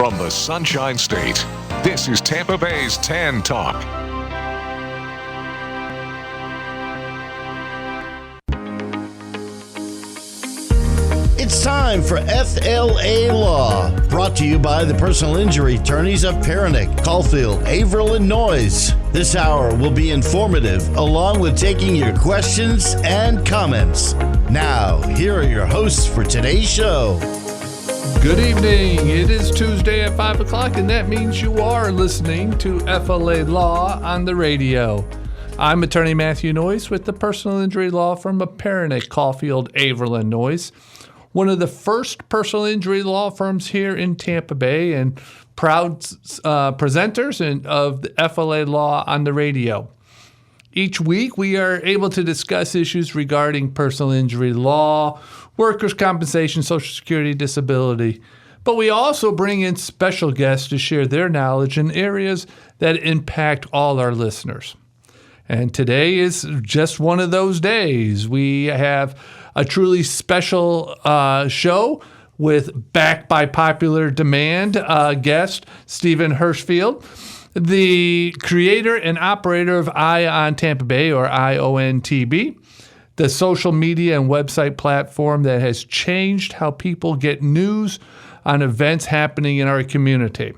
From the Sunshine State, this is Tampa Bay's Tan Talk. It's time for FLALAW, brought to you by the personal injury attorneys of Perenich, Caulfield, Averill, and Noyes. This hour will be informative, along with taking your questions and comments. Now, here are your hosts for today's show. Good evening. It is Tuesday at 5 o'clock, and that means you are listening to FLALAW on the radio. I'm attorney Matthew Noyes with the personal injury law firm of Perenich, Caulfield, Averill, and Noyes. One of the first personal injury law firms here in Tampa Bay and proud presenters of the FLALAW on the radio. Each week, we are able to discuss issues regarding personal injury law, workers' compensation, Social Security, disability. But we also bring in special guests to share their knowledge in areas that impact all our listeners. And today is just one of those days. We have a truly special show with, backed by popular demand, guest Stephen Hirschfield, the creator and operator of IONTB, or IONTB, the social media and website platform that has changed how people get news on events happening in our community.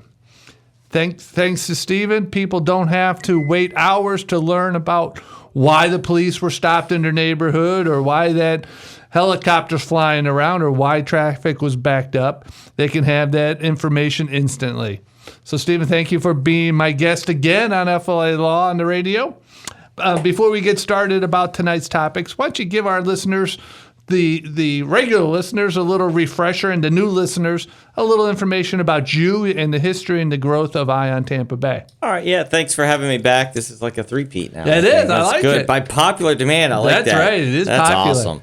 Thanks to Stephen, people don't have to wait hours to learn about why the police were stopped in their neighborhood or why that helicopter's flying around or why traffic was backed up. They can have that information instantly. So, Stephen, thank you for being my guest again on FLALAW on the radio. Before we get started about tonight's topics, why don't you give our listeners, the regular listeners, a little refresher, and the new listeners a little information about you and the history and the growth of ION Tampa Bay. All right, yeah, thanks for having me back. This is like a three-peat now. It is. I like good. it. By popular demand, I like that. That's right. It is That's popular. awesome.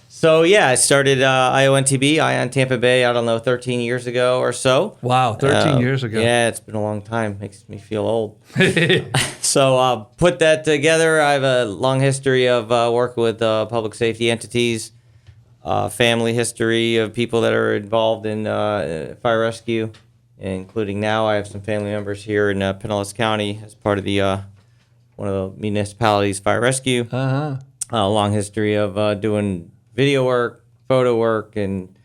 So, yeah, I started IONTB, ION Tampa Bay, I don't know, 13 years ago or so. Wow, 13 years ago. Yeah, it's been a long time. Makes me feel old. So, put that together. I have a long history of working with public safety entities, family history of people that are involved in fire rescue, including now I have some family members here in Pinellas County as part of the one of the municipalities' fire rescue. A long history of doing video work, photo work, and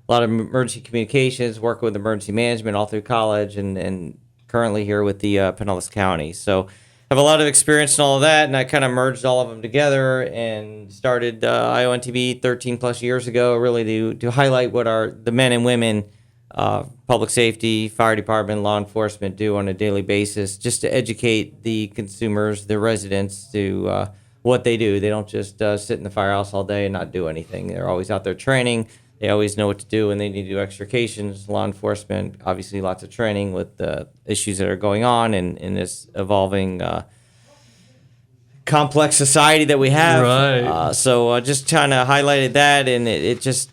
a lot of emergency communications, working with emergency management all through college, and currently here with the Pinellas County. So I have a lot of experience in all of that, and I kind of merged all of them together and started IONTB 13 plus years ago, really to highlight what the men and women, public safety, fire department, law enforcement do on a daily basis, just to educate the consumers, the residents, to what they do. They don't just sit in the firehouse all day and not do anything. They're always out there training. They always know what to do when they need to do extrications. Law enforcement, obviously lots of training with the issues that are going on in this evolving complex society that we have. Right. So just kind of highlighted that, and it just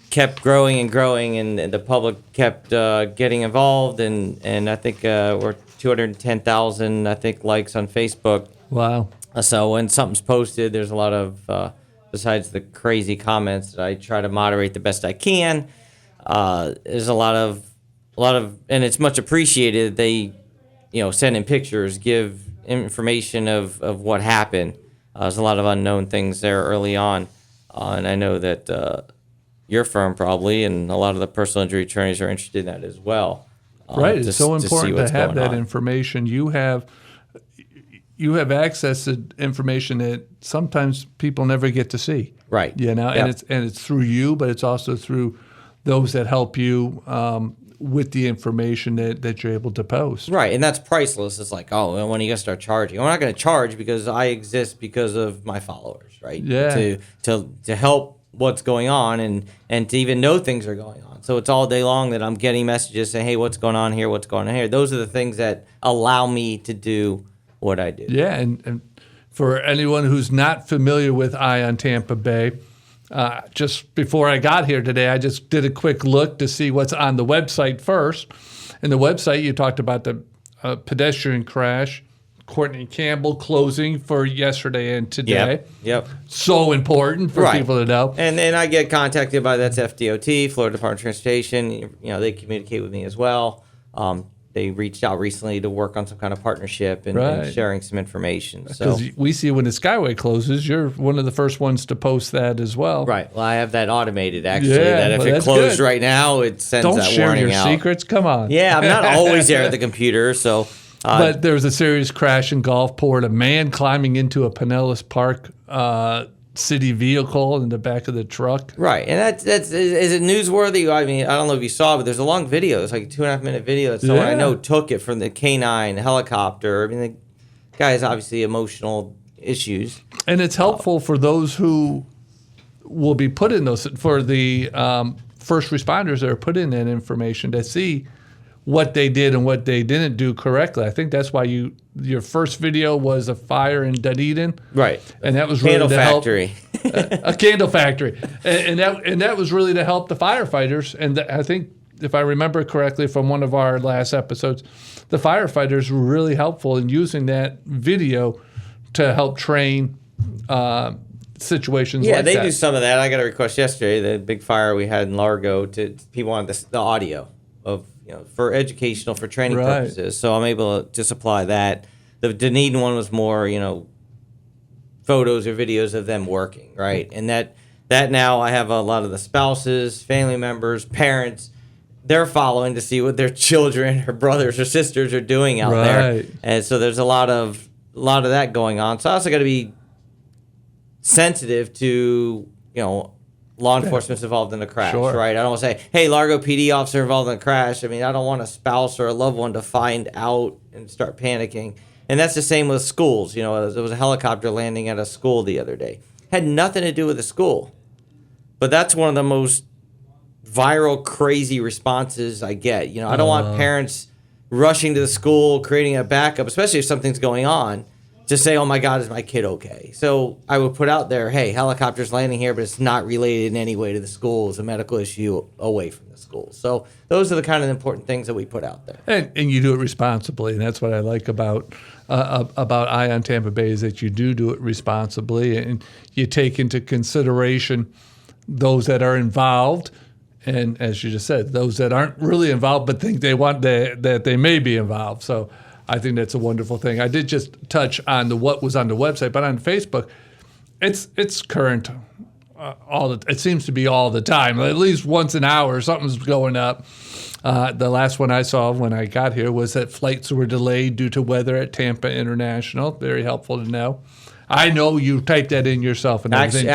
kept growing and growing, and the public kept getting involved, and I think we're 210,000, I think, likes on Facebook. Wow. So when something's posted, there's a lot of, besides the crazy comments that I try to moderate the best I can, there's a lot of, and it's much appreciated. They, send in pictures, give information of what happened. There's a lot of unknown things there early on, and I know that your firm probably and a lot of the personal injury attorneys are interested in that as well. Right, it's so important to have that information. You have access to information that sometimes people never get to see. Right. And it's through you, but it's also through those that help you with the information that you're able to post. Right, and that's priceless. It's like, oh, when are you going to start charging? I'm not going to charge because I exist because of my followers, right? Yeah. To help what's going on and to even know things are going on. So it's all day long that I'm getting messages saying, hey, what's going on here? What's going on here? Those are the things that allow me to do what I do. Yeah, and for anyone who's not familiar with ION Tampa Bay, just before I got here today, I just did a quick look to see what's on the website first. In the website, you talked about the pedestrian crash, Courtney Campbell closing for yesterday and today. Yep. So important for people to know. And I get contacted by, that's FDOT, Florida Department of Transportation. They communicate with me as well. They reached out recently to work on some kind of partnership and Right. sharing some information. So, Because we see when the Skyway closes, you're one of the first ones to post that as well. right. Well, I have that automated actually. Yeah, that if well, it that's closed good. right now, it sends Don't that share warning your out. secrets. Come on. Yeah, I'm not always there at the computer, so. But there was a serious crash in Gulfport. A man climbing into a Pinellas Park city vehicle in the back of the truck. Right, and is it newsworthy? I mean, I don't know if you saw, but there's a long video. It's like a 2.5 minute video that someone I Yeah. know took it from the K9 helicopter. I mean, the guy has obviously emotional issues. And it's helpful for those who will be put in those, for the first responders that are put in that information to see what they did and what they didn't do correctly. I think that's why your first video was a fire in Dunedin. Right, And that was really candle to factory. help a candle factory. And that was really to help the firefighters. And I think, if I remember correctly from one of our last episodes, the firefighters were really helpful in using that video to help train situations Yeah, like they that. do some of that. I got a request yesterday. The big fire we had in Largo, people wanted the audio of, for educational, for training Right. purposes. So I'm able to supply that. The Dunedin one was more, photos or videos of them working, right? And that now I have a lot of the spouses, family members, parents. They're following to see what their children or brothers or sisters are doing out there, Right. and so there's a lot of that going on. So I also got to be sensitive to law enforcement's involved in the crash, Sure. right? I don't want to say, hey, Largo PD officer involved in the crash. I mean, I don't want a spouse or a loved one to find out and start panicking. And that's the same with schools. There was a helicopter landing at a school the other day. Had nothing to do with the school. But that's one of the most viral, crazy responses I get. I don't want parents rushing to the school, creating a backup, especially if something's going on, to say, oh my God, is my kid okay? So I would put out there, hey, helicopter's landing here, but it's not related in any way to the school. It's a medical issue away from the school. So those are the kind of important things that we put out there. And you do it responsibly, and that's what I like about ION Tampa Bay, is that you do it responsibly, and you take into consideration those that are involved, and as you just said, those that aren't really involved but think that they may be involved. So I think that's a wonderful thing. I did just touch on what was on the website, but on Facebook, it's current. It seems to be all the time. At least once an hour, something's going up. The last one I saw when I got here was that flights were delayed due to weather at Tampa International. Very helpful to know. I know you typed that in yourself and everything.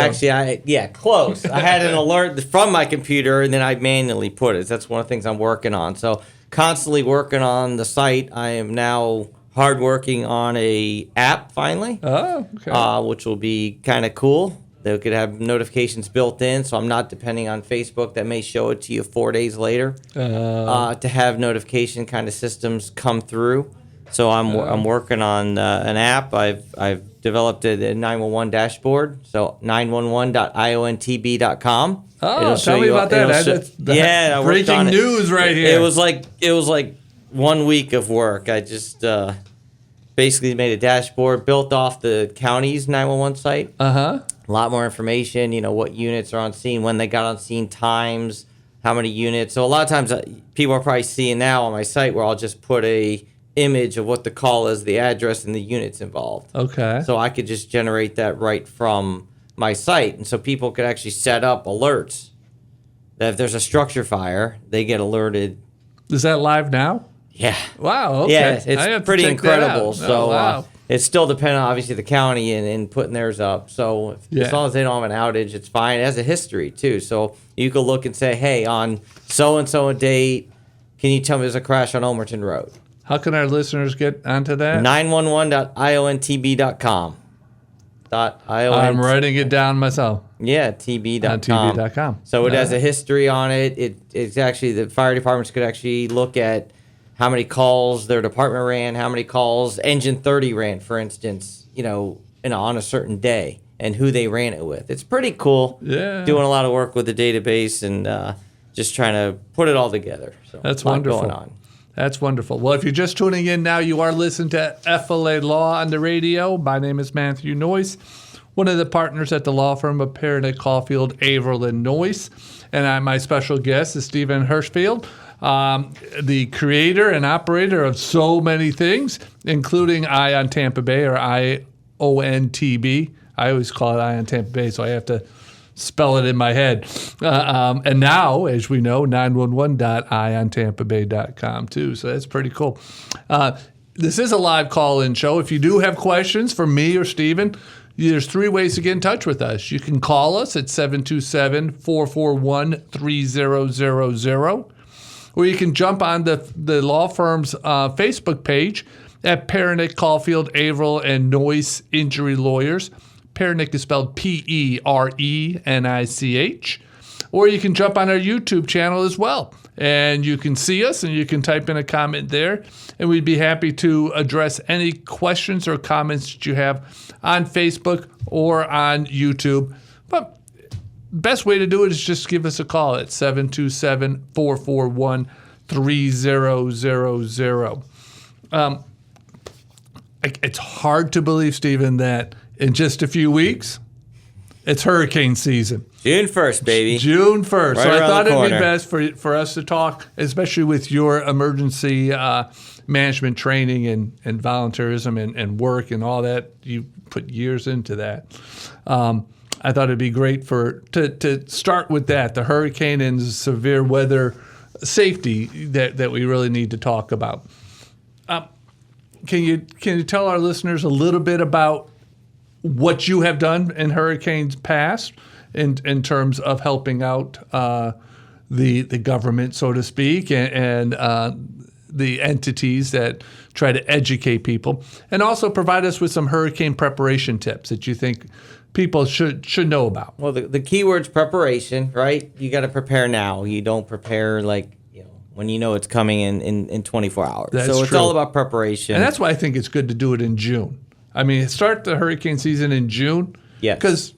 Close. I had an alert from my computer, and then I manually put it. That's one of the things I'm working on. So constantly working on the site. I am now hard working on a app finally. Oh, okay. Which will be kind of cool. They could have notifications built in, so I'm not depending on Facebook that may show it to you 4 days later. To have notification kind of systems come through. So I'm working on an app. I've developed a 911 dashboard. So 911.iontb.com. Oh, tell me about that. That's I worked breaking on it. news right here. It was like 1 week of work. I just basically made a dashboard built off the county's 911 site. A lot more information, what units are on scene, when they got on scene, times, how many units. So a lot of times people are probably seeing now on my site where I'll just put a image of what the call is, the address, and the units involved. Okay. So I could just generate that right from my site. And so people could actually set up alerts that if there's a structure fire, they get alerted. Is that live now? Yeah. Wow. Okay. Yeah, I have it's to pretty check that incredible. out. So Oh, wow. it's still dependent on, obviously, the county and putting theirs up. So Yeah. as long as they don't have an outage, it's fine. It has a history, too. So you could look and say, hey, on so-and-so a date, can you tell me there's a crash on Omerton Road? How can our listeners get onto that? 911.iontb.com. I'm writing it down myself. Yeah, tb.com. On tb.com. So it has a history on it. It's actually, the fire departments could actually look at how many calls their department ran, how many calls Engine 30 ran, for instance, on a certain day, and who they ran it with. It's pretty cool. Yeah. Doing a lot of work with the database and just trying to put it all together. So That's a lot wonderful. going on. That's wonderful. Well, if you're just tuning in now, you are listening to FLALAW on the radio. My name is Matthew Noyes, one of the partners at the law firm of Perenich, Caulfield, Averill, and Noyes. And my special guest is Stephen Hirschfield, the creator and operator of so many things, including ION Tampa Bay, or IONTB. I always call it ION Tampa Bay, so I have to spell it in my head. And now, as we know, 911.iontampabay.com too. So that's pretty cool. This is a live call-in show. If you do have questions for me or Steven, there's 3 ways to get in touch with us. You can call us at 727-441-3000, or you can jump on the law firm's Facebook page at Perenich, Caulfield, Averill, and Noyes Injury Lawyers. Perenich is spelled P-E-R-E-N-I-C-H. Or you can jump on our YouTube channel as well, and you can see us, and you can type in a comment there, and we'd be happy to address any questions or comments that you have on Facebook or on YouTube. But best way to do it is just give us a call at 727-441-3000. It's hard to believe, Stephen, that in just a few weeks, it's hurricane season. June 1st, baby. June 1st. Right, so I thought it'd be corner. best for us to talk, especially with your emergency management training and volunteerism and work and all that. You put years into that. I thought it'd be great to start with that, the hurricane and severe weather safety that we really need to talk about. Can you tell our listeners a little bit about what you have done in hurricanes past in terms of helping out the government, so to speak, and the entities that try to educate people, and also provide us with some hurricane preparation tips that you think people should know about? Well, the key word's preparation, right? You got to prepare now. You don't prepare when you know it's coming in 24 hours. That's so it's true. all about preparation. And that's why I think it's good to do it in June. I mean, start the hurricane season in June. Yes. Because,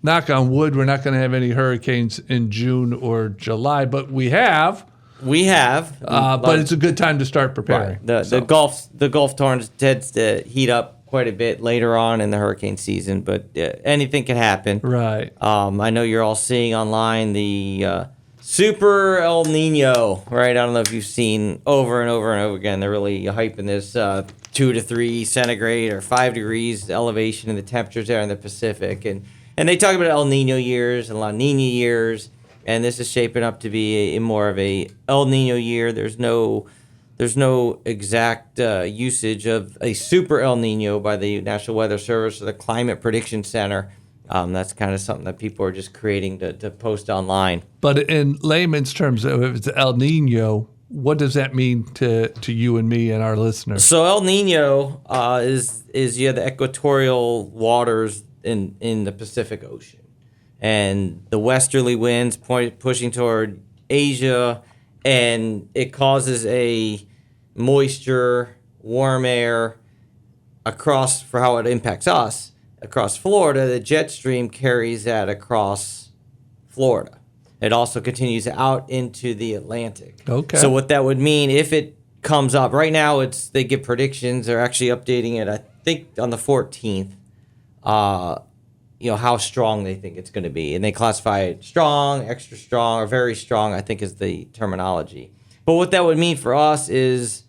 knock on wood, we're not going to have any hurricanes in June or July, but we have. But it's a good time to start preparing. Right. The Gulf tends to heat up quite a bit later on in the hurricane season, but anything can happen. Right. I know you're all seeing online the Super El Nino, right? I don't know if you've seen over and over and over again. They're really hyping this 2 to 3 centigrade or 5 degrees elevation in the temperatures there in the Pacific. And they talk about El Nino years and La Nina years, and this is shaping up to be more of a El Nino year. There's no exact usage of a super El Nino by the National Weather Service or the Climate Prediction Center. That's kind of something that people are just creating to post online. But in layman's terms, if it's El Nino, what does that mean to you and me and our listeners? So El Nino is you have the equatorial waters in the Pacific Ocean, and the westerly winds pushing toward Asia, and it causes a moisture, warm air across, for how it impacts us, across Florida. The jet stream carries that across Florida. It also continues out into the Atlantic. Okay. So what that would mean, if it comes up, right now they give predictions. They're actually updating it, I think, on the 14th, how strong they think it's going to be. And they classify it strong, extra strong, or very strong, I think is the terminology. But what that would mean for us is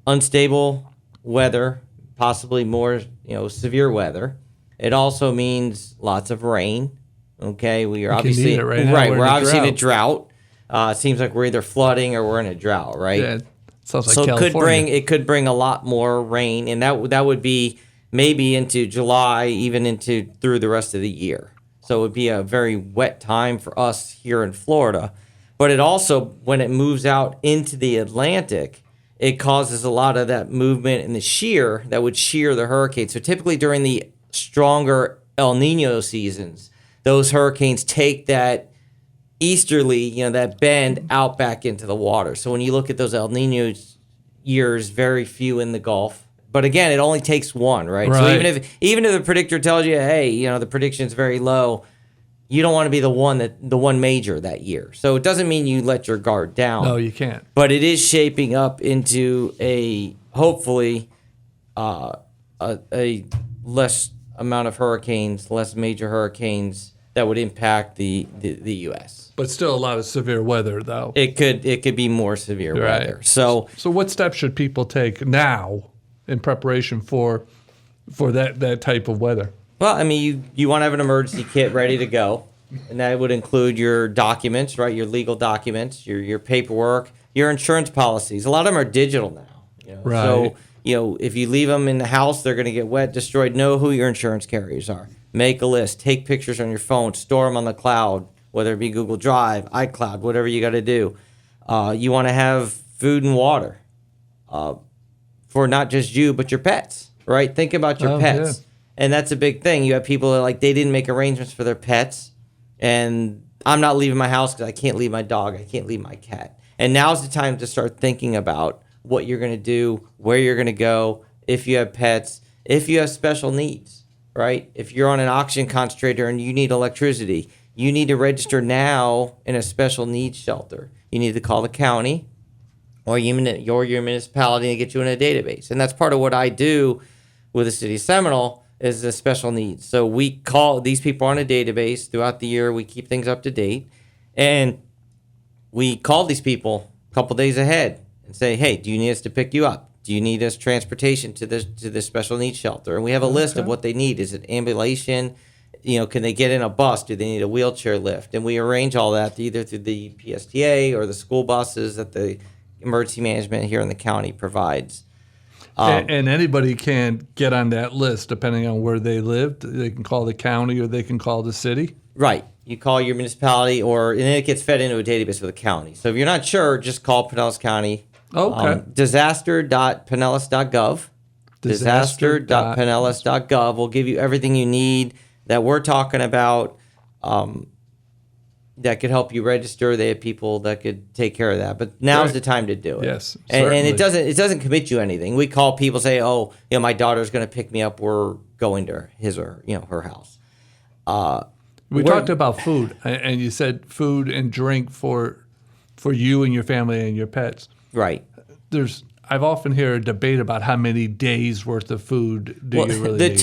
unstable weather, possibly more, severe weather. It also means lots of rain. Okay, we are obviously need it right now. We're obviously in a drought. It seems like we're either flooding or we're in a drought, right? Yeah, sounds like so California. it could bring a lot more rain, and that would be maybe into July, even into through the rest of the year. So it would be a very wet time for us here in Florida. But it also, when it moves out into the Atlantic, it causes a lot of that movement and the shear that would shear the hurricane. So typically during the stronger El Nino seasons, those hurricanes take that easterly, that bend out back into the water. So when you look at those El Nino years, very few in the Gulf. But again, it only takes one, right? So even if the predictor tells you, hey, the prediction's very low, you don't want to be the one major that year. So it doesn't mean you let your guard down. No, you can't. But it is shaping up into hopefully a less amount of hurricanes, less major hurricanes that would impact the U.S. But still a lot of severe weather, though. It could be more severe weather. So what steps should people take now in preparation for that type of weather? Well, I mean, you want to have an emergency kit ready to go, and that would include your documents, right? Your legal documents, your paperwork, your insurance policies. A lot of them are digital now. Right. So, if you leave them in the house, they're going to get wet, destroyed. Know who your insurance carriers are. Make a list. Take pictures on your phone. Store them on the cloud, whether it be Google Drive, iCloud, whatever you got to do. You want to have food and water for not just you, but your pets, right? Think about your pets. Yeah. And that's a big thing. You have people that they didn't make arrangements for their pets, and I'm not leaving my house because I can't leave my dog. I can't leave my cat. And now's the time to start thinking about what you're going to do, where you're going to go, if you have pets, if you have special needs, right? If you're on an oxygen concentrator and you need electricity, you need to register now in a special needs shelter. You need to call the county or your municipality and get you in a database. And that's part of what I do with the city of Seminole is the special needs. So we call these people on a database throughout the year. We keep things up to date. And we call these people a couple days ahead and say, hey, do you need us to pick you up? Do you need us transportation to this special needs shelter? And we have a list of what they need. Is it ambulation? Can they get in a bus? Do they need a wheelchair lift? And we arrange all that either through the PSTA or the school buses that the emergency management here in the county provides. And anybody can get on that list depending on where they live. They can call the county or they can call the city. Right. You call your municipality and then it gets fed into a database for the county. So if you're not sure, just call Pinellas County. Okay. Disaster.pinellas.gov. Disaster.pinellas.gov will give you everything you need that we're talking about that could help you register. They have people that could take care of that. But now's the time to do it. Yes, and it doesn't commit you anything. We call people, say, my daughter's going to pick me up. We're going to his or her house. We talked about food, and you said food and drink for you and your family and your pets. Right. I've often heard a debate about how many days worth of food you really need. The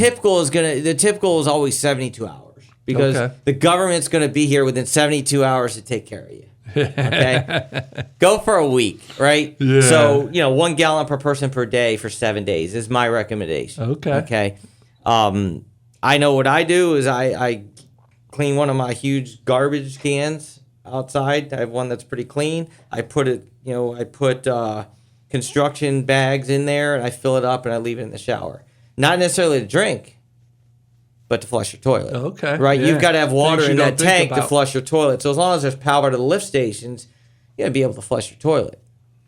typical is always 72 hours because the government's going to be here within 72 hours to take care of you. Okay. Go for a week, right? Yeah. So 1 gallon per person per day for 7 days is my recommendation. Okay. I know what I do is I clean one of my huge garbage cans outside. I have one that's pretty clean. I put construction bags in there and I fill it up and I leave it in the shower. Not necessarily to drink, but to flush your toilet. Okay. Right? Yeah. You've got to have water in that tank to flush your toilet. So as long as there's power to the lift stations, you're going to be able to flush your toilet.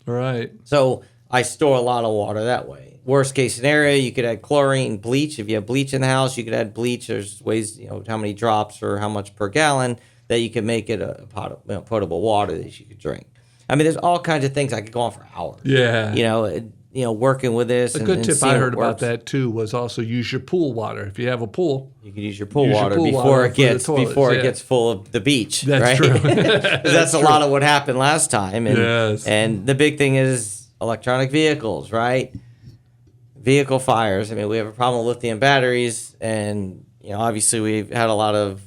Right. So I store a lot of water that way. Worst case scenario, you could add chlorine, bleach. If you have bleach in the house, you could add bleach. There's ways, how many drops or how much per gallon that you can make it a potable water that you could drink. I mean, there's all kinds of things. I could go on for hours. Yeah. Working with this. A good tip I heard about that too was also use your pool water. If you have a pool, you can use your pool water before it gets full of the beach. That's right? true. That's a lot of what happened last time. And, yes. And the big thing is electronic vehicles, right? Vehicle fires. I mean, we have a problem with lithium batteries, and obviously we've had a lot of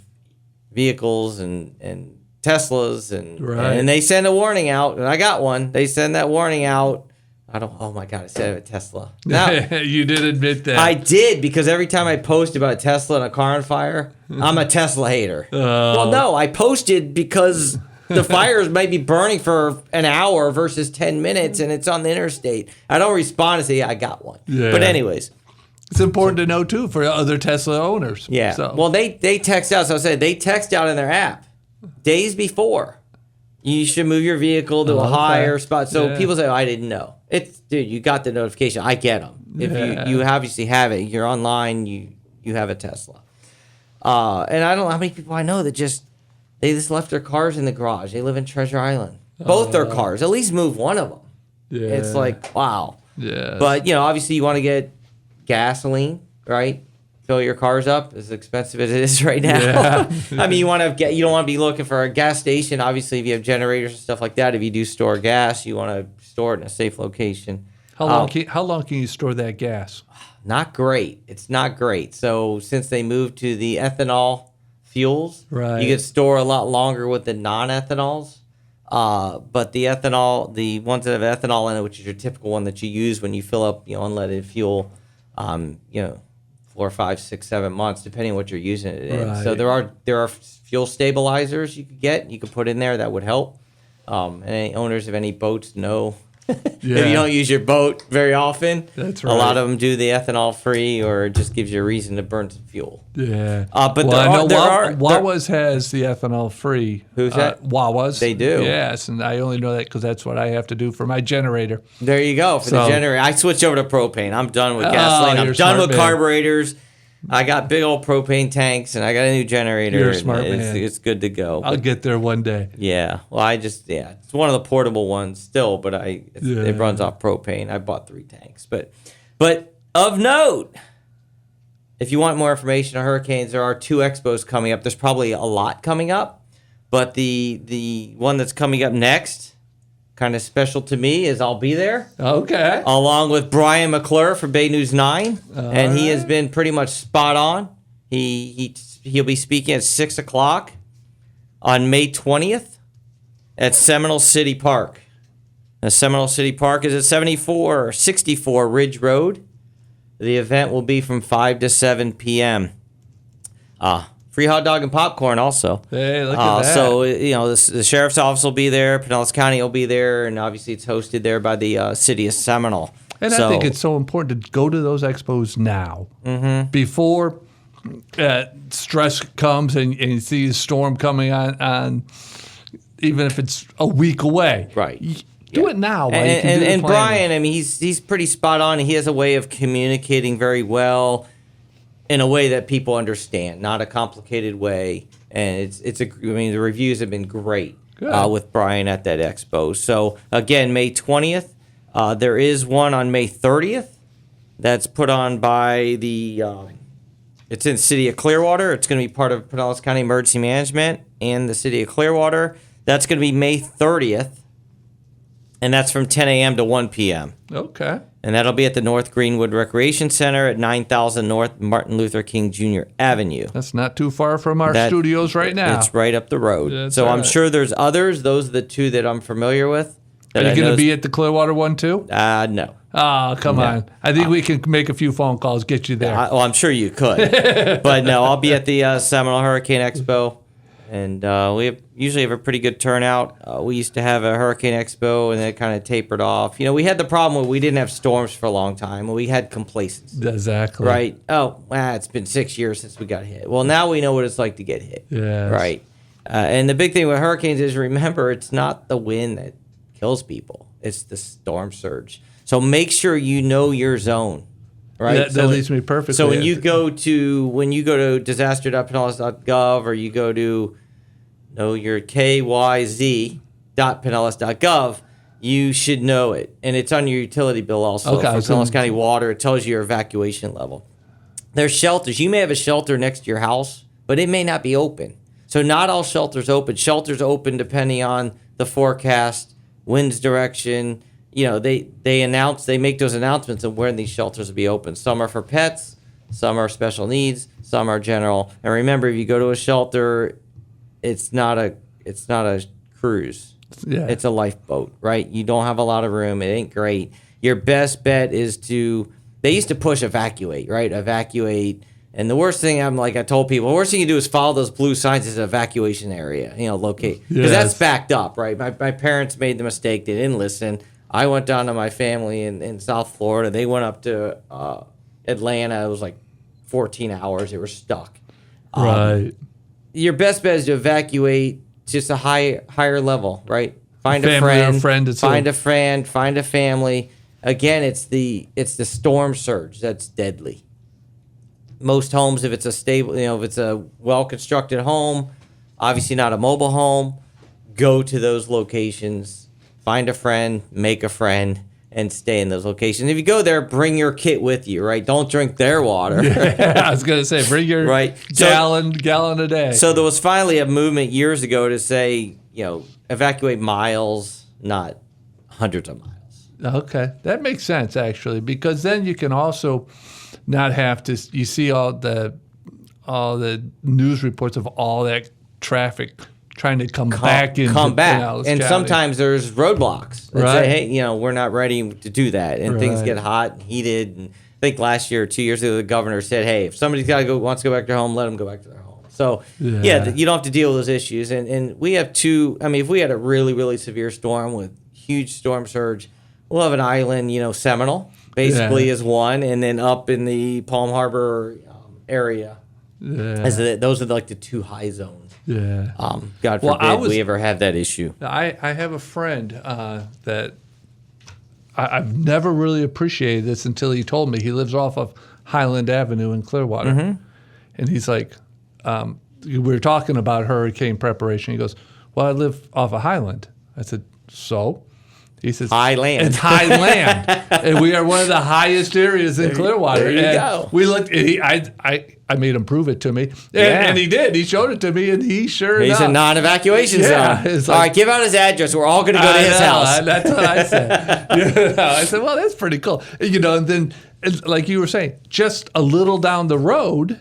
vehicles and Teslas, and they send a warning out, and I got one. They send that warning out. Oh my God, I said I have a Tesla. Now, you did admit that. I did, because every time I post about a Tesla and a car on fire, I'm a Tesla hater. Well, no, I posted because the fires might be burning for an hour versus 10 minutes, and it's on the interstate. I don't respond and say, yeah, I got one. Yeah. But anyways. It's important to know, too, for other Tesla owners. Yeah. So. Well, they text out. So I said they text out in their app days before. You should move your vehicle to a higher spot. So people say, I didn't know. Dude, you got the notification. I get them. If you obviously have it, you're online, you have a Tesla. And I don't know how many people I know that they just left their cars in the garage. They live in Treasure Island. Both their cars. At least move one of them. Yeah. It's like, wow. Yeah. But, obviously you want to get gasoline, right? Fill your cars up, as expensive as it is right now. Yeah. I mean, you don't want to be looking for a gas station. Obviously, if you have generators and stuff like that, if you do store gas, you want to store it in a safe location. How long can you store that gas? Not great. It's not great. So since they moved to the ethanol fuels. Right. You could store a lot longer with the non-ethanols. But the ethanol, the ones that have ethanol in it, which is your typical one that you use when you fill up, unleaded fuel, 4, 5, 6, 7 months, depending on what you're using it in. Right. So there are fuel stabilizers you could put in there that would help. And any owners of any boats know if you don't use your boat very often, That's a right. lot of them do the ethanol free, or it just gives you a reason to burn some fuel. Yeah. But Wawa's has the ethanol free. Who's that? Wawa's. They do. Yes, and I only know that because that's what I have to do for my generator. There you go. For the generator, I switched over to propane. I'm done with gasoline. I'm you're done smart with man. carburetors. I got big old propane tanks, and I got a new generator. You're a smart and man. It's good to go. I'll get there one day. Yeah. Well, it's one of the portable ones still, but it runs off propane. I bought 3 tanks. But of note, if you want more information on hurricanes, there are 2 expos coming up. There's probably a lot coming up, but the one that's coming up next, kind of special to me, is I'll be there. Okay. Along with Brian McClure from Bay News 9, and he has been pretty much spot on. He'll be speaking at 6 o'clock on May 20th at Seminole City Park. Now, Seminole City Park is at 64 Ridge Road. The event will be from 5 to 7 p.m. Free hot dog and popcorn also. Hey, look at that. So, the sheriff's office will be there, Pinellas County will be there, and obviously it's hosted there by the city of Seminole. And I think it's so important to go to those expos now, before stress comes and you see a storm coming on, even if it's a week away. Right. Do it now. While you can do the And planning. Brian, he's pretty spot on. He has a way of communicating very well in a way that people understand, not a complicated way. And the reviews have been great with Brian at that expo. So again, May 20th. There is one on May 30th that's put on by it's in the city of Clearwater. It's going to be part of Pinellas County Emergency Management and the city of Clearwater. That's going to be May 30th, and that's from 10 a.m. to 1 p.m. Okay. And that'll be at the North Greenwood Recreation Center at 9000 North Martin Luther King Jr. Avenue. That's not too far from our studios right now. It's right up the road. That's so right. I'm sure there's others. Those are the 2 that I'm familiar with. Are you going to be at the Clearwater one too? No. Oh, come on. I think we can make a few phone calls, get you there. I'm sure you could. But no, I'll be at the Seminole Hurricane Expo. And we usually have a pretty good turnout. We used to have a Hurricane Expo, and then it kind of tapered off. We had the problem where we didn't have storms for a long time, and we had complacency. Exactly. Right? It's been 6 years since we got hit. Well, now we know what it's like to get hit. Yes. Right? And the big thing with hurricanes is, remember, it's not the wind that kills people. It's the storm surge. So make sure you know your zone. Right? That leads me perfectly. So when you go to disaster.pinellas.gov, or you go to your kyz.pinellas.gov, you should know it. And it's on your utility bill also. Okay, For Pinellas County Water, it tells you your evacuation level. There's shelters. You may have a shelter next to your house, but it may not be open. So not all shelters open. Shelters open depending on the forecast, wind's direction. They make those announcements of when these shelters will be open. Some are for pets, some are special needs, some are general. And remember, if you go to a shelter, it's not a cruise. Yeah. It's a lifeboat, right? You don't have a lot of room. It ain't great. Your best bet is they used to push evacuate, right? Evacuate. And the worst thing, I told people, the worst thing you do is follow those blue signs as an evacuation area, locate. Because that's backed up, right? My parents made the mistake. They didn't listen. I went down to my family in South Florida. They went up to Atlanta. It was like 14 hours. They were stuck. Right. Your best bet is to evacuate just a higher level, right? Find a friend. Find a friend. Find a family. Again, it's the storm surge that's deadly. Most homes, if it's a stable, if it's a well-constructed home, obviously not a mobile home, go to those locations. Find a friend, make a friend, and stay in those locations. If you go there, bring your kit with you, right? Don't drink their water. I was going to say, bring your gallon a day. So there was finally a movement years ago to say, evacuate miles, not hundreds of miles. Okay. That makes sense, actually, because then you can also not have to, you see all the the news reports of all that traffic trying to come back into Pinellas and County. sometimes there's roadblocks that Right. say, hey, we're not ready to do that, and things Right. get hot and heated. And I think last year or 2 years ago, the governor said, hey, if somebody's wants to go back to their home, let them go back to their home. So Yeah. you don't have to deal with those issues. And we have two. I mean, if we had a really, really severe storm with huge storm surge, we'll have an island. Seminole basically is one, and then up in the Palm Harbor area, those are like the two high zones. Yeah. God Well, forbid we ever have that issue. I have a friend that I've never really appreciated this until he told me. He lives off of Highland Avenue in Clearwater. Mm-hmm. And he's like, we were talking about hurricane preparation. He goes, well, I live off of Highland. I said, so? He says, High land. It's high land. And we are one of the highest areas in Clearwater. There you and go. We looked, and I made him prove it to me. And he did. He showed it to me, and he sure He's enough. a non-evacuation Yeah, zone. it's All like- right, give out his address. We're all going to go to his house. That's what I said. I said, well, that's pretty cool. And then, like you were saying, just a little down the road,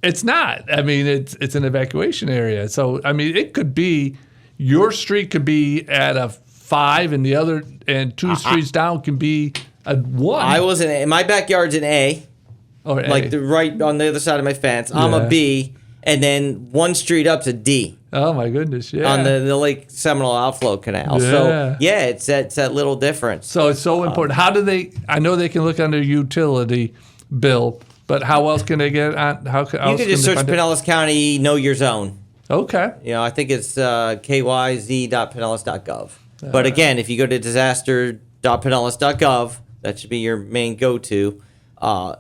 it's not. I mean, it's an evacuation area. So, I mean, it could be, your street could be at a 5 and the other, and 2 streets down can be a 1. I was my backyard's an A, or like right on the other side of my fence. I'm Yeah. a B, and then one street up's a D oh, my goodness. Yeah. on the Lake Seminole outflow canal. Yeah. So, it's that little difference. So it's so important. How do they? I know they can look under utility bill, but how else can they get on? How can You can just search Pinellas County, know your zone. Okay. I think it's kyz.pinellas.gov. But again, if you go to disaster.pinellas.gov, that should be your main go-to.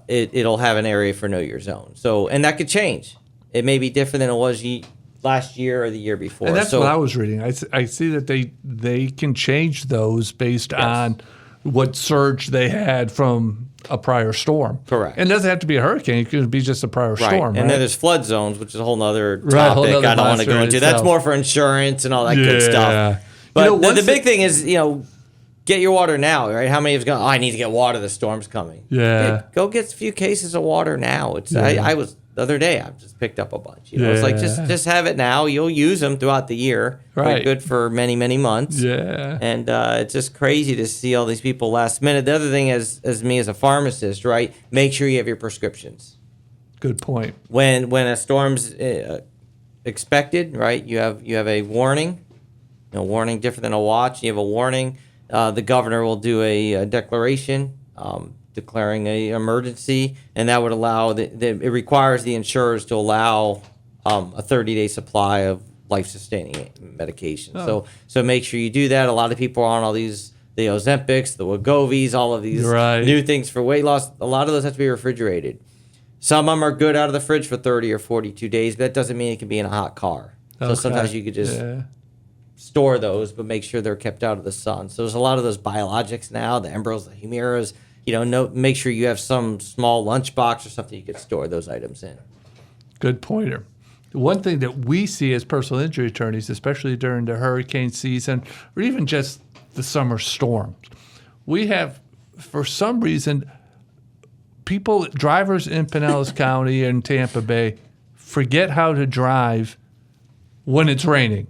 It'll have an area for know your zone. So, and that could change. It may be different than it was last year or the year before. And that's what I was reading. I see that they can change those based on what surge they had from a prior storm. Correct. And it doesn't have to be a hurricane. It could be just a prior storm. And right? then there's flood zones, which is a whole nother topic Right, whole nother I don't want to go monster into. itself. That's more for insurance and all that good stuff. But the big thing is, get your water now, right? How many have gone, I need to get water, the storm's coming. Yeah. Go get a few cases of water now. I was, the other day, I just picked up a bunch. It's like, just have it now. You'll use them throughout the year. Right. They're good for many, many months. Yeah. And it's just crazy to see all these people last minute. The other thing as me as a pharmacist, right? Make sure you have your prescriptions. Good point. When a storm's expected, right? You have a warning. Warning different than a watch. You have a warning. The governor will do a declaration declaring an emergency, and that would allow it requires the insurers to allow a 30-day supply of life-sustaining medication. Oh. So make sure you do that. A lot of people are on all these, the Ozempics, the Wegovy's, all of these new things for weight loss. A lot of those have to be refrigerated. Some of them are good out of the fridge for 30 or 42 days, but that doesn't mean it can be in a hot car. So sometimes you could just store those, but make sure they're kept out of the sun. So there's a lot of those biologics now, the Embros, the Humiras. Make sure you have some small lunchbox or something you could store those items in. Good pointer. One thing that we see as personal injury attorneys, especially during the hurricane season or even just the summer storms, we have, for some reason, drivers in Pinellas County and Tampa Bay forget how to drive when it's raining.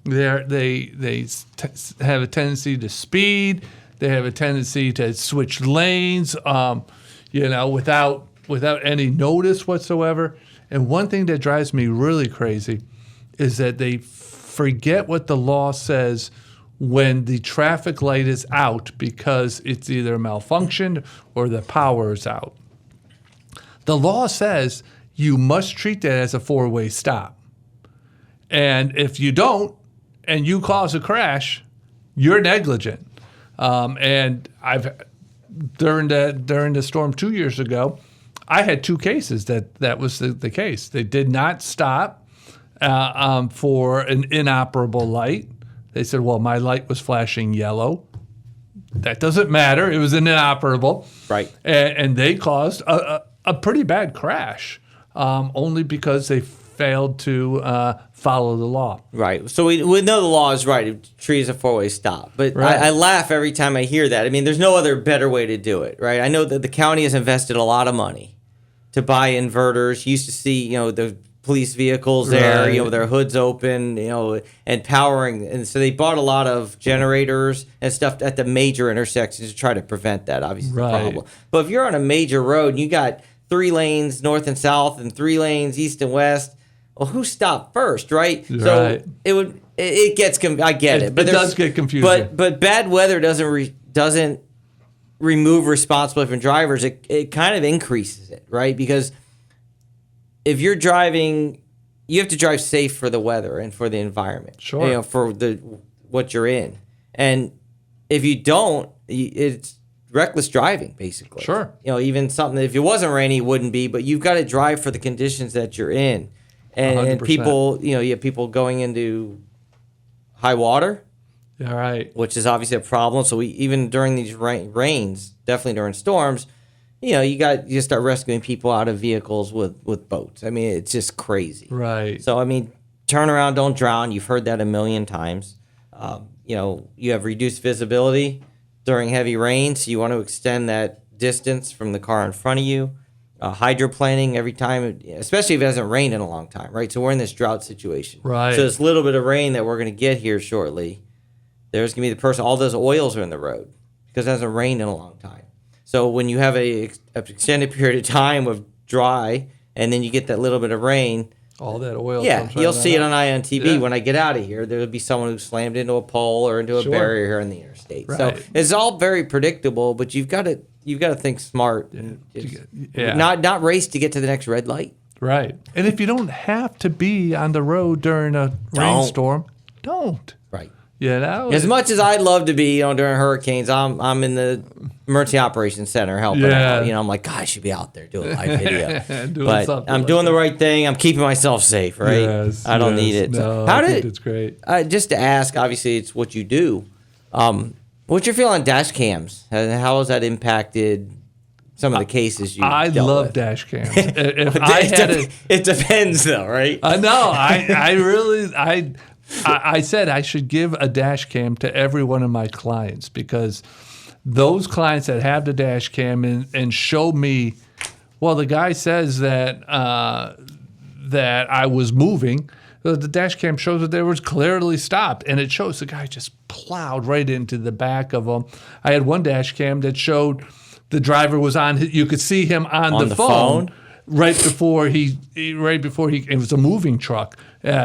They have a tendency to speed. They have a tendency to switch lanes, without any notice whatsoever. And one thing that drives me really crazy is that they forget what the law says when the traffic light is out because it's either malfunctioned or the power is out. The law says you must treat that as a 4-way stop. And if you don't, and you cause a crash, you're negligent. And during the storm 2 years ago, I had 2 cases that was the case. They did not stop for an inoperable light. They said, well, my light was flashing yellow. That doesn't matter. It was an inoperable. Right. And they caused a pretty bad crash only because they failed to follow the law. Right. So we know the law is right. Treat is a 4-way stop. But I laugh every time I hear that. I mean, there's no other better way to do it, right? I know that the county has invested a lot of money to buy inverters. You used to see, the police vehicles there, Right. with their hoods open, and powering. And so they bought a lot of generators and stuff at the major intersections to try to prevent that, obviously, the Right. problem. But if you're on a major road and you got 3 lanes north and south and 3 lanes east and west, well, who stopped first, right? Right. So it gets, I get it. But it there's- does get confusing. But bad weather doesn't remove responsibility from drivers. It kind of increases it, right? Because if you're driving, you have to drive safe for the weather and for the environment. Sure. For what you're in. And if you don't, it's reckless driving, basically. Sure. Even something that if it wasn't rainy, it wouldn't be, but you've got to drive for the conditions that you're in. And 100%. people, you have people going into high water, All right. which is obviously a problem. So even during these rains, definitely during storms, you start rescuing people out of vehicles with boats. I mean, it's just crazy. Right. So, turn around, don't drown. You've heard that a million times. You have reduced visibility during heavy rain, so you want to extend that distance from the car in front of you. Hydroplaning every time, especially if it hasn't rained in a long time, right? So we're in this drought situation. Right. So this little bit of rain that we're going to get here shortly, there's going to be all those oils are in the road because it hasn't rained in a long time. So when you have a extended period of time of dry and then you get that little bit of rain, All that oil. yeah, comes right you'll see it out. on IONTB. Yeah. When I get out of here, there'll be someone who slammed into a pole or into a Sure. barrier here on the interstate. So Right. it's all very predictable, but you've got to think smart. And Yeah. not race to get to the next red light. Right. And if you don't have to be on the road during a rainstorm, don't. Right. As As much as I'd love to be, during hurricanes, I'm in the emergency operations center helping out. I'm like, God, I should be out there doing a live video. Doing But something I'm like doing that. the right thing. I'm keeping myself safe, right? Yes, I don't yes. need it. No, How I did think it's great. Just to ask, obviously, it's what you do. What's your feel on dash cams? And how has that impacted some of the cases you I dealt love with? dash cams. If I had It depends, though, right? I know. I said I should give a dash cam to every one of my clients because those clients that have the dash cam and show me, well, the guy says that that I was moving. The dash cam shows that there was clearly stopped, and it shows the guy just plowed right into the back of them. I had one dash cam that showed the driver was on. You could see him on the phone. Right before he, it was a moving truck,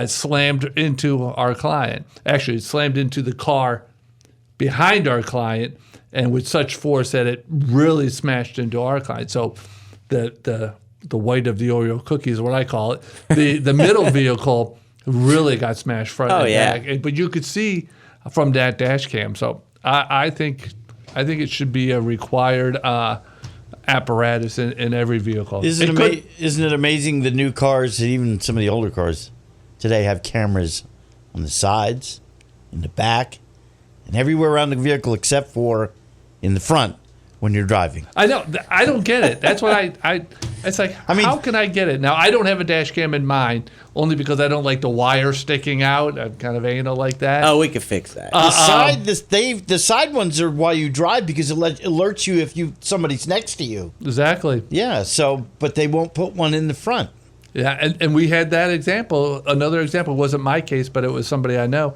slammed into our client. Actually, it slammed into the car behind our client, and with such force that it really smashed into our client. So, the white of the Oreo cookie is what I call it. The middle vehicle really got smashed front and back. But you could see from that dash cam. So I think it should be a required apparatus in every vehicle. Isn't it amazing the new cars, and even some of the older cars today, have cameras on the sides, in the back, and everywhere around the vehicle except for in the front when you're driving. I know. I don't get it. That's what it's like, how can I get it? Now, I don't have a dash cam in mine, only because I don't like the wire sticking out. I'm kind of anal like that. Oh, we could fix that. The side ones are while you drive because it alerts you if somebody's next to you. Exactly. Yeah. So, but they won't put one in the front. Yeah, and we had that example. Another example wasn't my case, but it was somebody I know.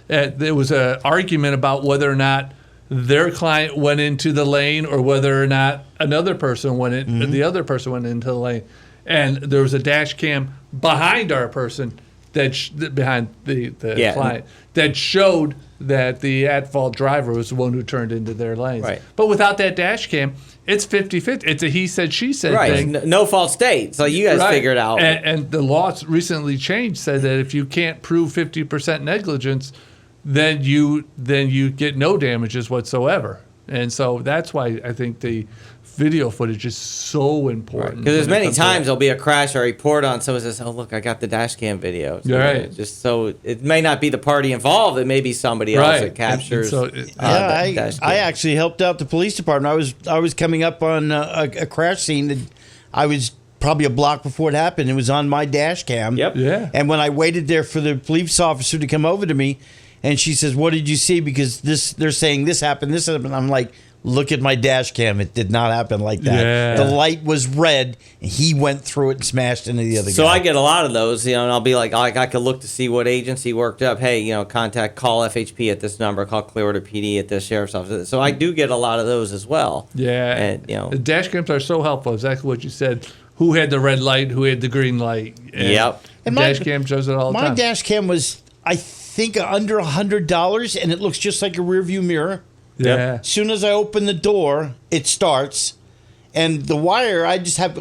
There was an argument about whether or not their client went into the lane or whether or not another person went in. The other person went into the lane, and there was a dash cam behind our person behind the client that showed that the at-fault driver was the one who turned into their lanes. Right. But without that dash cam, it's 50-50. It's a he said, she said thing. No fault state. So you guys figure it out. And the law recently changed, said that if you can't prove 50% negligence, then you get no damages whatsoever. And so that's why I think the video footage is so important. Because there's many times there'll be a crash or a report on someone says, "Oh, look, I got the dash cam video." So right. Just so it may not be the party involved, it may be somebody else that captures. I actually helped out the police department. I was coming up on a crash scene that I was probably a block before it happened. It was on my dash cam. Yep. Yeah. And when I waited there for the police officer to come over to me, and she says, "What did you see? Because they're saying this happened, this happened." I'm like, Look at my dash cam. It did not happen like that. Yeah. The light was red, and he went through it and smashed into the other guy. So I get a lot of those, and I'll be like, I could look to see what agency worked up. Hey, call FHP at this number, call Clearwater PD at this sheriff's office. So I do get a lot of those as well. Yeah. And, the dash cams are so helpful. Exactly what you said. Who had the red light? Who had the green light? Yep. And dash cam shows it all the time. My dash cam was, I think, under $100, and it looks just like a rearview mirror. Yeah. As soon as I open the door, it starts, and the wire. I use the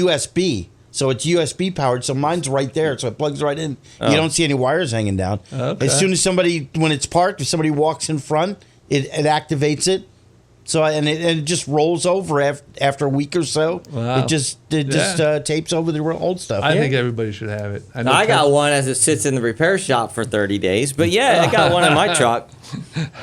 USB, so it's USB powered. So mine's right there, so it plugs right in. Oh. You don't see any wires hanging down. Okay. As soon as when it's parked, if somebody walks in front, it activates it. So it just rolls over after a week or so. Wow. It just tapes over the old stuff. I think everybody should have it. I got one as it sits in the repair shop for 30 days. But yeah, I got one in my truck.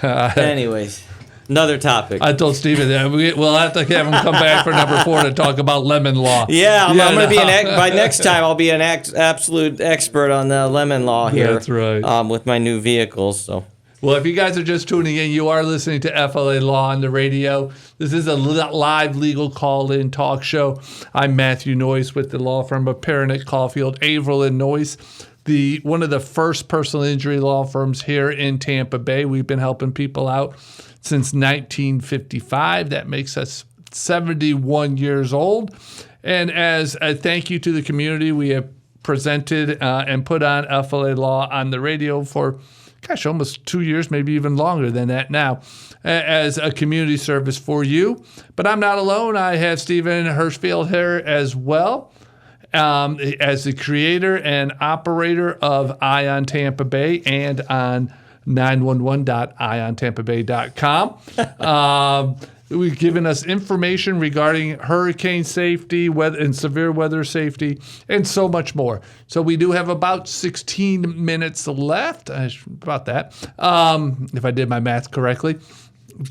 Anyways, another topic. I told Steven that we'll have to have him come back for number 4 to talk about lemon law. Yeah, I'm going to be by next time. I'll be an absolute expert on the lemon law here. That's right. With my new vehicles. So. Well, if you guys are just tuning in, you are listening to FLA Law on the radio. This is a live legal call-in talk show. I'm Matthew Noyes with the law firm of Perenich, Caulfield, Averill, and Noyes, one of the first personal injury law firms here in Tampa Bay. We've been helping people out since 1955. That makes us 71 years old. And as a thank you to the community, we have presented and put on FLA Law on the radio for almost 2 years, maybe even longer than that now, as a community service for you. But I'm not alone. I have Stephen Hirschfield here as well, as the creator and operator of Ion Tampa Bay and on 911.iontampabay.com. We've given us information regarding hurricane safety, weather and severe weather safety, and so much more. So we do have about 16 minutes left, about that, if I did my math correctly.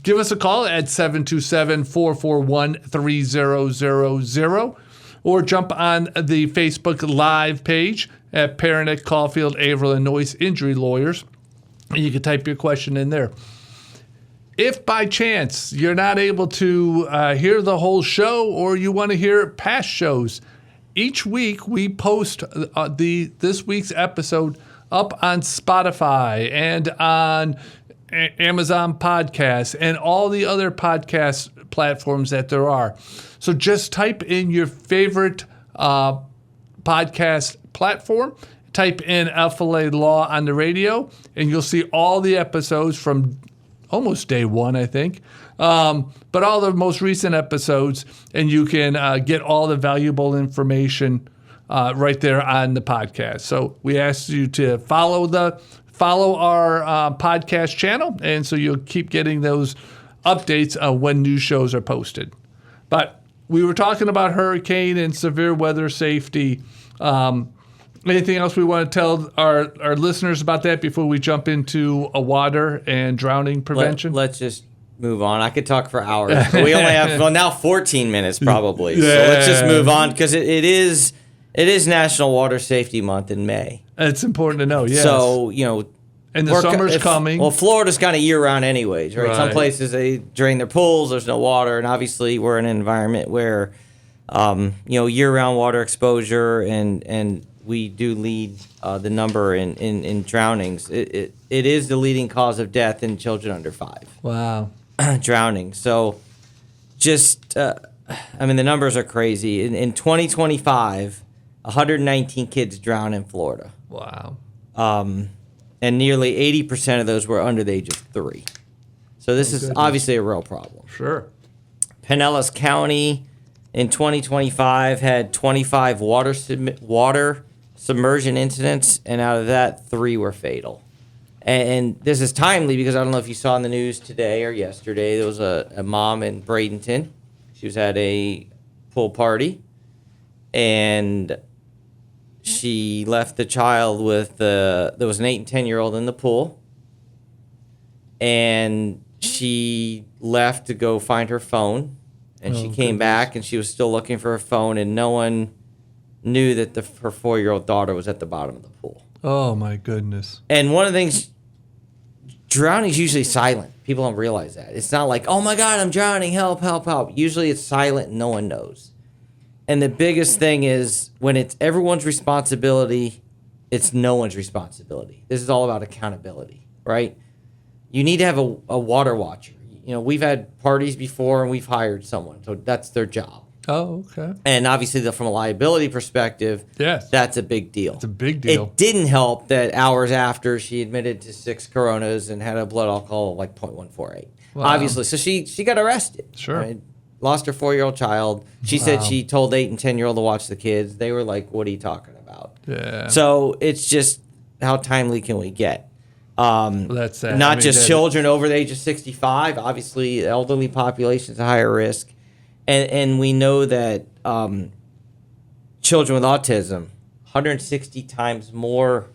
Give us a call at 727-441-3000 or jump on the Facebook Live page at Perenich, Caulfield, Averill, and Noyes Injury Lawyers. You can type your question in there. If by chance you're not able to hear the whole show or you want to hear past shows, each week we post this week's episode up on Spotify and on Amazon Podcasts and all the other podcast platforms that there are. So just type in your favorite podcast platform, type in FLA Law on the radio, and you'll see all the episodes from almost day one, I think, but all the most recent episodes, and you can get all the valuable information right there on the podcast. So we ask you to follow our podcast channel, and so you'll keep getting those updates when new shows are posted. But we were talking about hurricane and severe weather safety. Anything else we want to tell our listeners about that before we jump into water and drowning prevention? Let's just move on. I could talk for hours. But we only have now 14 minutes probably. Yeah. So let's just move on because it is National Water Safety Month in May. It's important to know. Yes. So and the summer's coming. Well, Florida's kind of year-round anyways, right? Some Right. places they drain their pools. There's no water, and obviously we're in an environment where year-round water exposure and we do lead the number in drownings. It is the leading cause of death in children under 5. Wow. Drowning. So the numbers are crazy. In 2025, 119 kids drowned in Florida. Wow. And nearly 80% of those were under the age of 3. So this is obviously a real problem. Sure. Pinellas County in 2025 had 25 water submersion incidents, and out of that, 3 were fatal. And this is timely because I don't know if you saw in the news today or yesterday, there was a mom in Bradenton. She was at a pool party, and she left the child with there was an 8 and 10-year-old in the pool, and she left to go find her phone, and she came back, and she was still looking for her phone, and no one knew that her 4-year-old daughter was at the bottom of the pool. Oh, my goodness. And one of the things, drowning is usually silent. People don't realize that. It's not like, oh my God, I'm drowning, help, help, help. Usually it's silent and no one knows. And the biggest thing is when it's everyone's responsibility, it's no one's responsibility. This is all about accountability, right? You need to have a water watcher. You know, we've had parties before and we've hired someone, so that's their job. Oh, okay. And obviously, from a liability perspective, Yes. that's a big deal. It's a big deal. It didn't help that hours after she admitted to 6 coronas and had a blood alcohol of like 0.148. Wow. Obviously, so she got arrested. Sure. I mean, lost her 4-year-old child. She said she told 8 and 10-year-old to watch the kids. They were like, "What are you talking about?" Yeah. So it's just how timely can we get? That's sad. Not just children over the age of 65. Obviously, elderly population is a higher risk. And we know that children with autism, 160 times more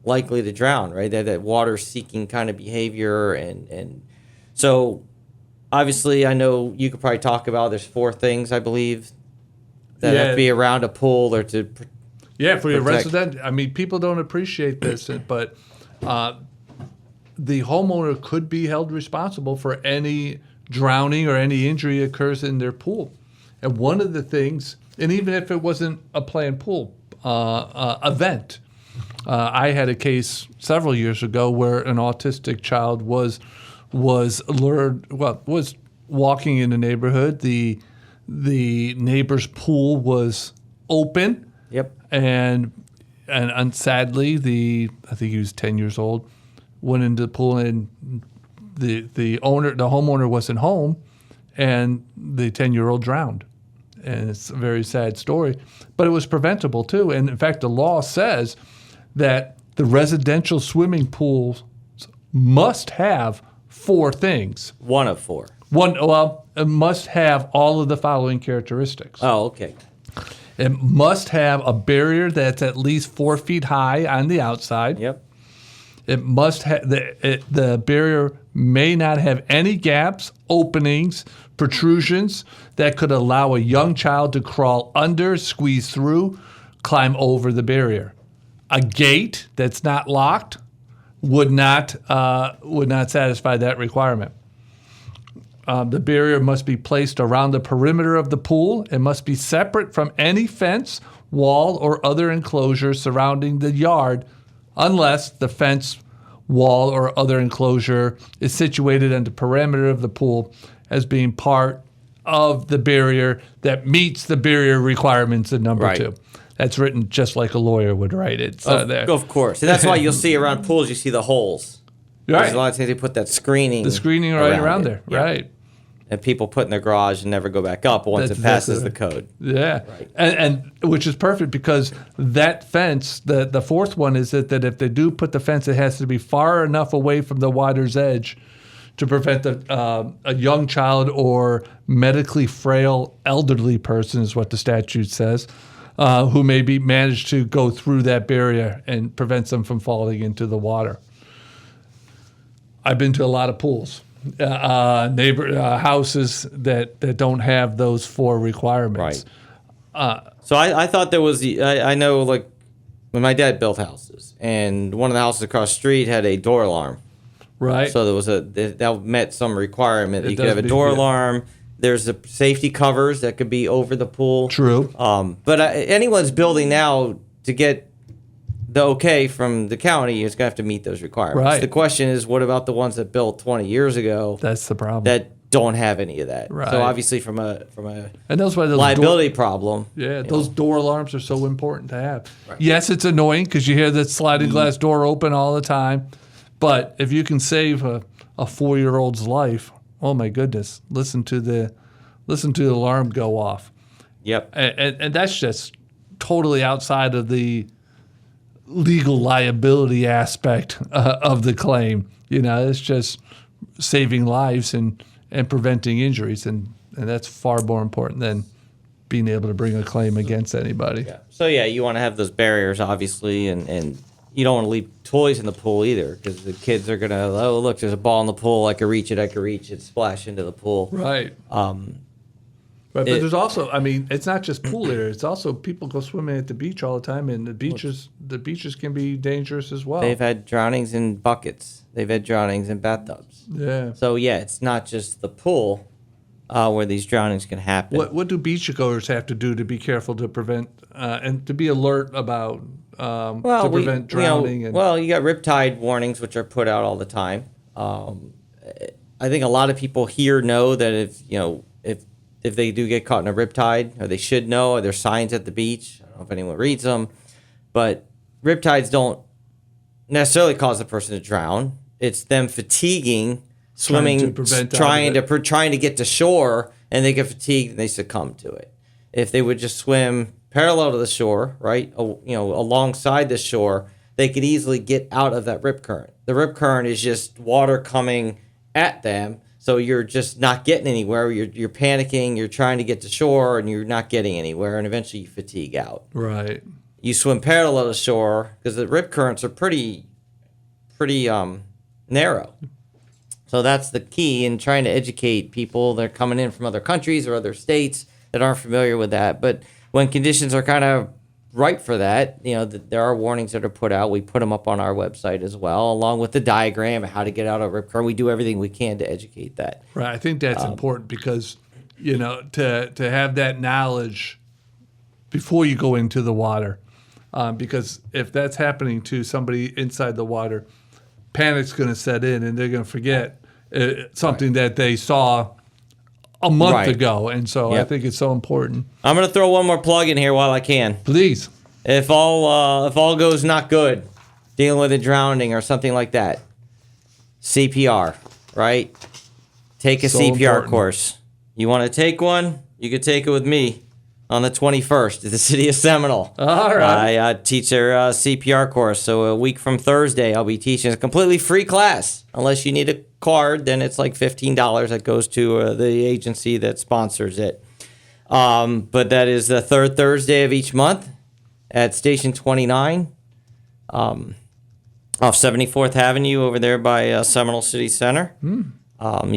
likely to drown, right? That water-seeking kind of behavior. And so, obviously, I know you could probably talk about, there's 4 things, I believe, that have to be around a pool or to Yeah, for your protect. resident. I mean, people don't appreciate this, but the homeowner could be held responsible for any drowning or any injury occurs in their pool. And one of the things, and even if it wasn't a planned pool event, I had a case several years ago where an autistic child was walking in the neighborhood. The neighbor's pool was open. Yep. And sadly, I think he was 10 years old, went into the pool and the homeowner wasn't home, and the 10-year-old drowned. And it's a very sad story, but it was preventable too. And in fact, the law says that the residential swimming pools must have 4 things. One of 4. It must have all of the following characteristics. Oh, okay. It must have a barrier that's at least 4 feet high on the outside. Yep. It must have the barrier may not have any gaps, openings, protrusions that could allow a young child to crawl under, squeeze through, climb over the barrier. A gate that's not locked would not satisfy that requirement. The barrier must be placed around the perimeter of the pool. It must be separate from any fence, wall, or other enclosure surrounding the yard, unless the fence, wall, or other enclosure is situated on the perimeter of the pool as being part of the barrier that meets the barrier requirements in number Right. 2. That's written just like a lawyer would write it. So Of course. And that's why you'll see around pools, you see the holes. Right. There's a lot of times they put that screening. The screening right around it. there. Yeah. Right. And people put in their garage and never go back up once That's it passes exactly the code. Yeah, Right. and which is perfect because that fence, the 4th one is that if they do put the fence, it has to be far enough away from the water's edge to prevent a young child or medically frail elderly person, is what the statute says, who may be managed to go through that barrier and prevents them from falling into the water. I've been to a lot of pools. Houses that don't have those 4 requirements. Right. So I thought there was I know, like, when my dad built houses, and one of the houses across the street had a door alarm. Right. So there was that met some requirement. It You could have a does door meet, yeah. alarm. There's the safety covers that could be over the pool. True. But anyone's building now, to get the okay from the county, is going to have to meet those requirements. Right. The question is, what about the ones that built 20 years ago That's the problem. that don't have any of that? Right. So obviously from a and that's why those liability problem. those door alarms are so important to have. Right. Yes, it's annoying because you hear that sliding glass door open all the time. But if you can save a 4-year-old's life, oh my goodness, listen to the alarm go off. Yep. And that's just totally outside of the legal liability aspect of the claim. You know, it's just saving lives and preventing injuries, and that's far more important than being able to bring a claim against anybody. Yeah. So yeah, you want to have those barriers, obviously, and you don't want to leave toys in the pool either, because the kids are gonna, oh look, there's a ball in the pool, I can reach it, splash into the pool. Right. Right, but there's also, I mean, it's not just pool area. It's also people go swimming at the beach all the time, and the beaches can be dangerous as well. They've had drownings in buckets. They've had drownings in bathtubs. Yeah. So yeah, it's not just the pool where these drownings can happen. What do beachgoers have to do to be careful to prevent and to be alert about to prevent drowning? You got riptide warnings, which are put out all the time. I think a lot of people here know that if they do get caught in a riptide, or they should know, or there's signs at the beach. I don't know if anyone reads them, but riptides don't necessarily cause the person to drown. It's them fatiguing, swimming, trying to get to shore, and they get fatigued and they succumb to it. If they would just swim parallel to the shore, right, alongside the shore, they could easily get out of that rip current. The rip current is just water coming at them. So you're just not getting anywhere. You're panicking. You're trying to get to shore, and you're not getting anywhere. And eventually, you fatigue out. Right. You swim parallel to shore because the rip currents are pretty narrow. So that's the key in trying to educate people that are coming in from other countries or other states that aren't familiar with that. But when conditions are kind of right for that, there are warnings that are put out. We put them up on our website as well, along with the diagram of how to get out of rip current. We do everything we can to educate that. Right. I think that's important because, to have that knowledge before you go into the water, because if that's happening to somebody inside the water, panic's going to set in and they're going to forget something that they saw a month ago. And so I think it's so important. I'm going to throw one more plug in here while I can. Please. If all goes not good, dealing with a drowning or something like that, CPR, right? Take a CPR course. You want to take one? You could take it with me on the 21st at the city of Seminole. All right. I teach their CPR course. So a week from Thursday, I'll be teaching a completely free class. Unless you need a card, then it's like $15 that goes to the agency that sponsors it. But that is the third Thursday of each month at Station 29 off 74th Avenue over there by Seminole City Center. You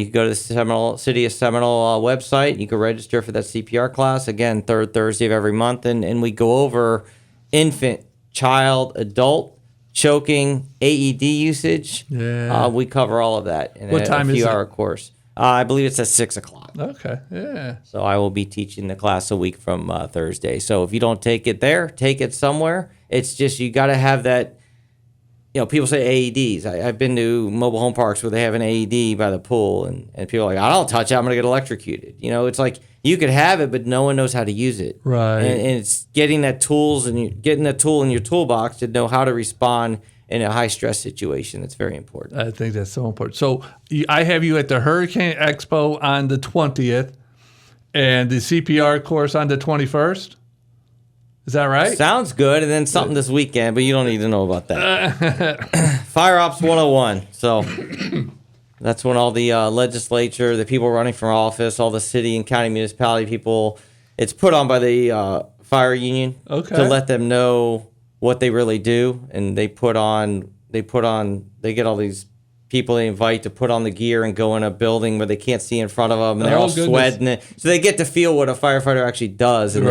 can go to the City of Seminole website. You can register for that CPR class. Again, third Thursday of every month. And we go over infant, child, adult, choking, AED usage. Yeah. We cover all of that in What time a is few-hour it? course. I believe it's at 6 o'clock. Okay. Yeah. So I will be teaching the class a week from Thursday. So if you don't take it there, take it somewhere. It's just you got to have that. People say AEDs. I've been to mobile home parks where they have an AED by the pool, and people are like, I don't touch it. I'm going to get electrocuted. It's like you could have it, but no one knows how to use it. Right. And it's getting that getting that tool in your toolbox to know how to respond in a high stress situation. That's very important. I think that's so important. So I have you at the Hurricane Expo on the 20th and the CPR course on the 21st. Is that right? Sounds good. And then something this weekend, but you don't need to know about that. Fire Ops 101. So that's when all the legislature, the people running for office, all the city and county municipality people, it's put on by the fire union to let them know what they really do. And they get all these people they invite to put on the gear and go in a building where they can't see in front of them, and they're all sweating it. So they get to feel what a firefighter actually does, and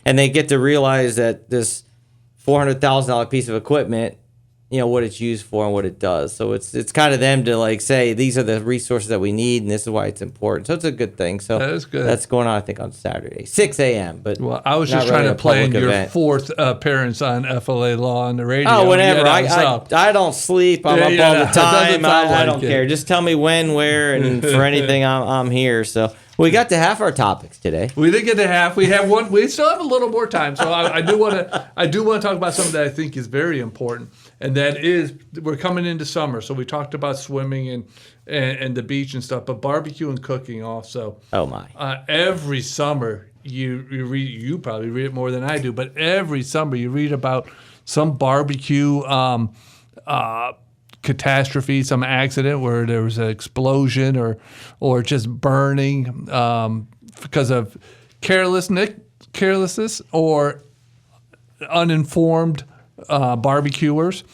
and they get to realize that this $400,000 piece of equipment, what it's used for and what it does. So it's kind of them to say these are the resources that we need, and this is why it's important. So it's a good thing. So that is good. That's going on, I think, on Saturday, 6 a.m. But I was just trying to plan your fourth appearance on FLA Law on the radio. Oh, whenever. I don't sleep. I'm up all the time. I don't care. Just tell me when, where, and for anything, I'm here. So we got to half our topics today. We didn't get to half. We have one. We still have a little more time. So I do want to talk about something that I think is very important, and that is we're coming into summer. So we talked about swimming and the beach and stuff, but barbecue and cooking also. Oh my! Every summer you probably read it more than I do, but every summer you read about some barbecue catastrophe, some accident where there was an explosion or just burning because of carelessness or uninformed barbecuers.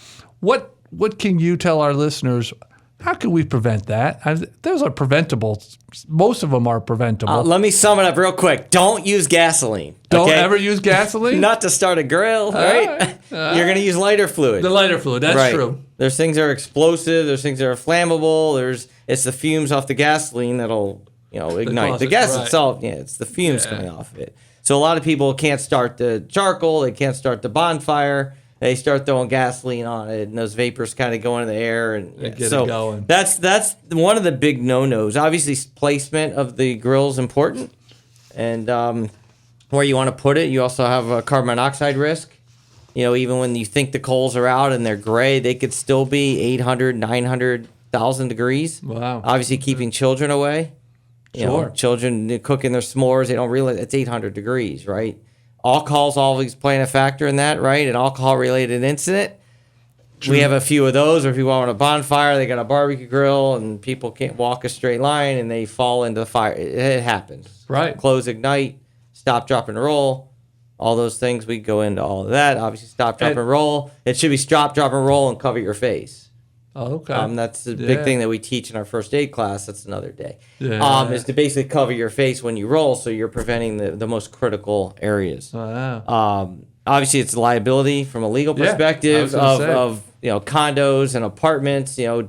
What can you tell our listeners How can we prevent that? Those are preventable. Most of them are preventable. Let me sum it up real quick. Don't use gasoline. Don't okay? ever use gasoline? Not to start a grill, right? You're going to use lighter fluid. The lighter fluid, that's true. There's things that are explosive. There's things that are flammable. It's the fumes off the gasoline that'll ignite. The gas itself, it's the fumes coming off of it. So a lot of people can't start the charcoal. They can't start the bonfire. They start throwing gasoline on it, and those vapors kind of go into the air, and get it going. That's one of the big no-nos. Obviously, placement of the grill is important, and where you want to put it. You also have a carbon monoxide risk. Even when you think the coals are out and they're gray, they could still be 800, 900,000 degrees. Wow! Obviously, keeping children away. Children cooking their s'mores, they don't realize it's 800 degrees, right? Alcohol's always playing a factor in that, right? An alcohol-related incident. True. We have a few of those, or if you want a bonfire, they got a barbecue grill, and people can't walk a straight line, and they fall into the fire. It happens. Right. Close, ignite, stop, drop, and roll. All those things, we go into all of that. Obviously, stop, drop, and roll. It should be stop, drop, and roll, and cover your face. Oh, okay. That's the big thing that we teach in our first aid class. That's another day. Is to basically cover your face when you roll, so you're preventing the most critical areas. Wow. Obviously, it's liability from a legal perspective of condos and apartments. Telling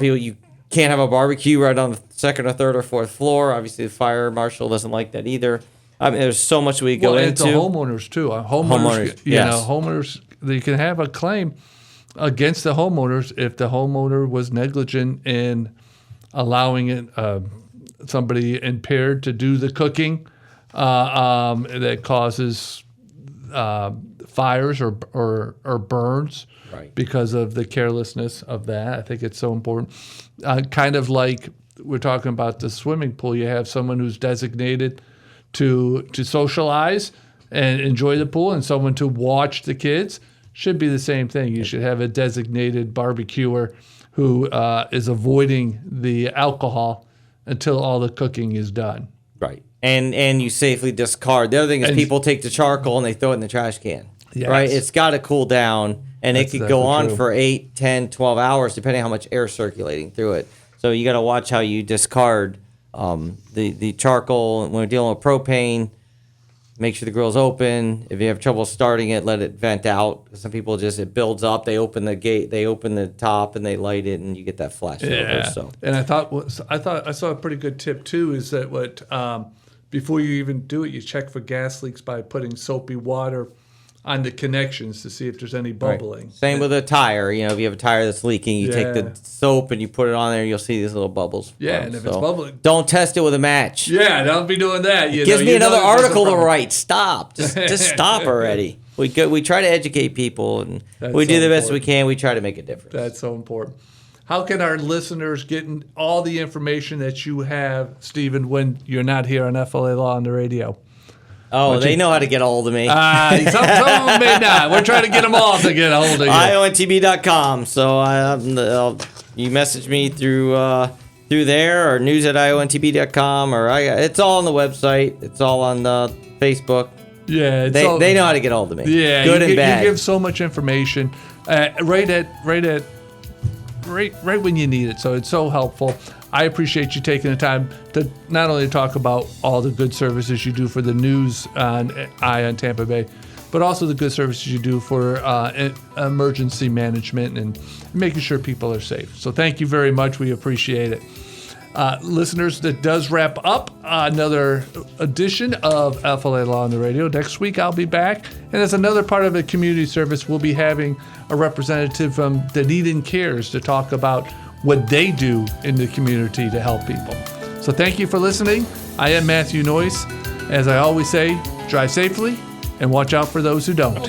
people you can't have a barbecue right on the second or third or fourth floor. Obviously, the fire marshal doesn't like that either. I mean, there's so much we go into. Well, homeowners too. Homeowners, homeowners, they can have a claim against the homeowners if the homeowner was negligent in allowing somebody impaired to do the cooking that causes fires or burns because of the carelessness of that. I think it's so important. Kind of like we're talking about the swimming pool. You have someone who's designated to socialize and enjoy the pool, and someone to watch the kids. Should be the same thing. You should have a designated barbecuer who is avoiding the alcohol until all the cooking is done. Right. And you safely discard. The other thing is people take the charcoal and they throw it in the trash can. Yes. Right? It's got to cool down, and it could go on for 8, 10, 12 hours, depending on how much air is circulating through it. So you got to watch how you discard the charcoal. When we're dealing with propane, make sure the grill's open. If you have trouble starting it, let it vent out. Some people it builds up. They open the gate, they open the top, and they light it, and you get that flash over. So. And I saw a pretty good tip too. Is that before you even do it, you check for gas leaks by putting soapy water on the connections to see if there's any bubbling. Right. Same with a tire. If you have a tire that's leaking, you take the soap and you put it on there, and you'll see these little bubbles. And if it's bubbling, don't test it with a match. Yeah, don't be doing that. Gives me another article to write. Stop. Just stop already. We try to educate people, and we do the best we can. We try to make a difference. That's so important. How can our listeners get all the information that you have, Stephen, when you're not here on FLA Law on the radio? Oh, they know how to get a hold of me. Some of them may not. We're trying to get them all to get a hold of you. IONTB.com. So you message me through there, or news@IONTB.com, or it's all on the website. It's all on the Facebook. Yeah, they know how to get a hold of me. Yeah, good and bad. You give so much information right when you need it. So it's so helpful. I appreciate you taking the time to not only talk about all the good services you do for the news on on Tampa Bay, but also the good services you do for emergency management and making sure people are safe. So thank you very much. We appreciate it. Listeners, that does wrap up another edition of FLA Law on the Radio. Next week, I'll be back. And as another part of the community service, we'll be having a representative from Dunedin Cares to talk about what they do in the community to help people. So thank you for listening. I am Matthew Noyes. As I always say, drive safely and watch out for those who don't.